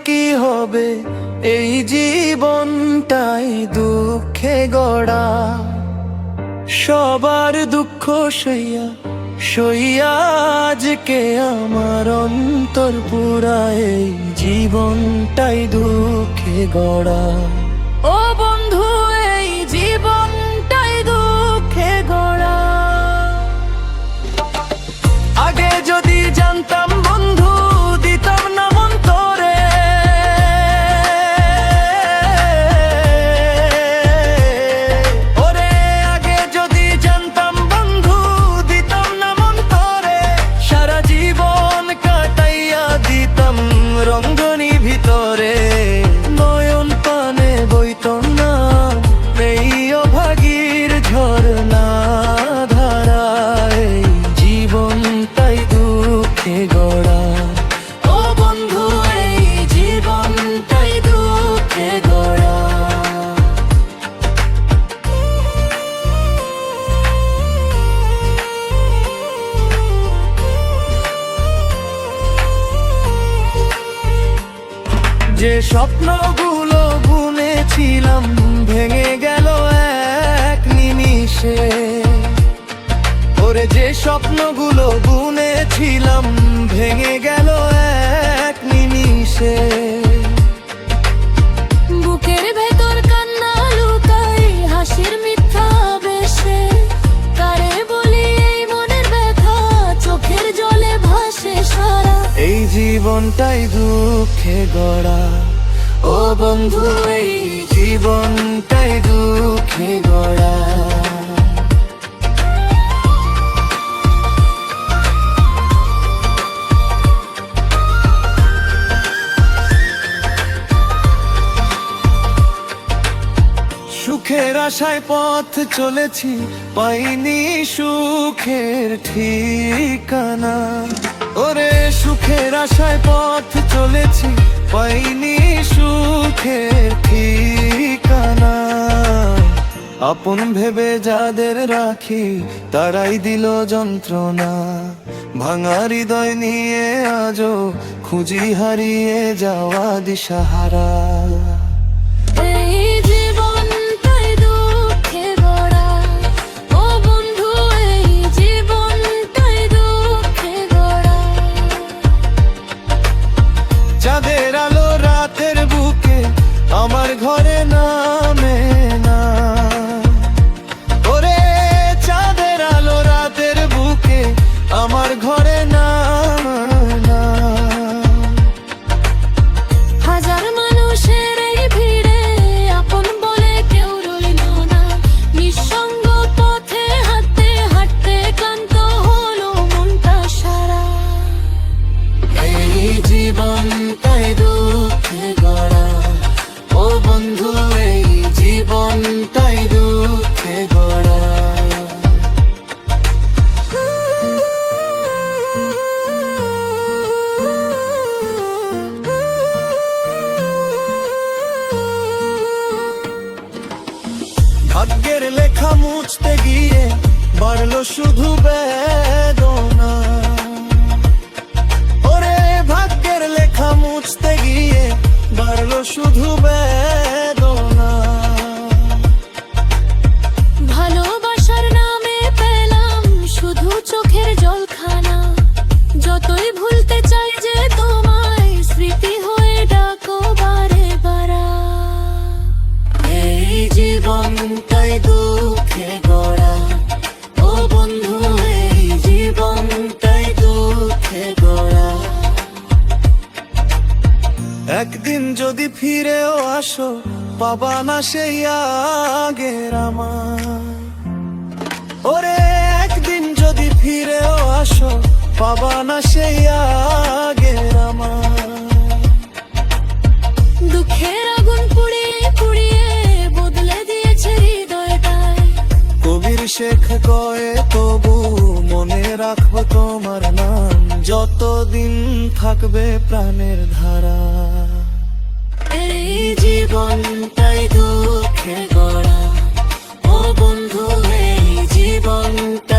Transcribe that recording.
কি হবে, এই জীবনটাই দুঃখে গড়া। সবার দুঃখ সইয়া সইয়া আজকে আমার অন্তর পুরা, এই জীবনটাই দুঃখে গড়া। ও বন্ধু, এই জীবনটাই দুঃখে গড়া। আগে যদি জানতাম বন্ধু, দিতাম না মন তোরে। ওরে আগে যদি জানতাম বন্ধু, দিতাম না মন তোরে। সারা জীবন কাটাইয়া দিতাম রঙ্গনি ভিতরে। নয়ন পানে বইতো না এই অভাগীর ঝরনা ধারা, এই জীবনটাই দুঃখে গড়া। ও বন্ধু, এই জীবনটাই দুঃখে গড়া। যে স্বপ্নগুলো বুনেছিলাম ভেঙে গেল এক নিমিষে। ওরে যে স্বপ্নগুলো বুনেছিলাম ভেঙে গেল এক নিমিষে। বুকের ভেতর কান্না লুকাই হাসির মিথ্যা বেশে। কারে বলি এই মনের ব্যথা, চোখের জলে ভাসে সারা। এই জীবনটাই দুঃখে গড়া। ও বন্ধু, এই জীবনটাই দুঃখে গড়া। সুখের আশায় পথ চলেছি, পাইনি সুখের ঠিকানা। ওরে সুখের আশায় পথ চলেছি, পাইনি সুখের ঠিকানা। আপন ভেবে যাদের রাখি, তারাই দিল যন্ত্রণা। ভাঙা হৃদয় নিয়ে আজও খুঁজি হারিয়ে যাওয়া দিশাহারা। এই জীবনটাই দুঃখে গড়া। ও বন্ধু, এই জীবনটাই দুঃখে গড়া। চাঁদের আলো রাতের বুকে আমার ঘরে নামে না। ওরে চাঁদের আলো রাতের বুকে আমার ঘরে নামে না। হাজার মানুষের এই ভিড়ে আপন বলে কেউ রইল না। নিঃসঙ্গ পথে হাঁটতে হাঁটতে ক্লান্ত হলো মনটা সারা। এই জীবনটাই দুঃখে গড়া। ও বন্ধু, এই জীবনটাই দুঃখে গড়া। ভাগ্যের লেখা মুছতে গিয়ে বাড়লো শুধু বেদনা। ওরে ভাগ্যের লেখা মুছতে গিয়ে বাড়লো শুধু বেদনা। ভালোবাসার নামে পেলাম শুধু চোখের জলখানা। যতই ভুলতে চাই যে তোমায়, স্মৃতি হয়ে ডাকো বারে বারা। এই জীবনটাই দুঃখে গড়া। ও বন্ধু, এই জীবনটাই দুঃখে গড়া। একদিন যদি ফিরেও আসো, পাবা না সেই আগের আমার। ওরে একদিন যদি ফিরেও আসো, পাবা না সেই আগের আমার। দুঃখের আগুন পুড়িয়ে পুড়িয়ে বদলে দিয়েছে হৃদয়টায়। কবির শেখ কয়ে তবু মনে রাখবো তোমার নাম, যতদিন থাকবে প্রাণের ধারা। এই জীবনটাই দুঃখে গড়া। ও বন্ধু, এই জীবনটা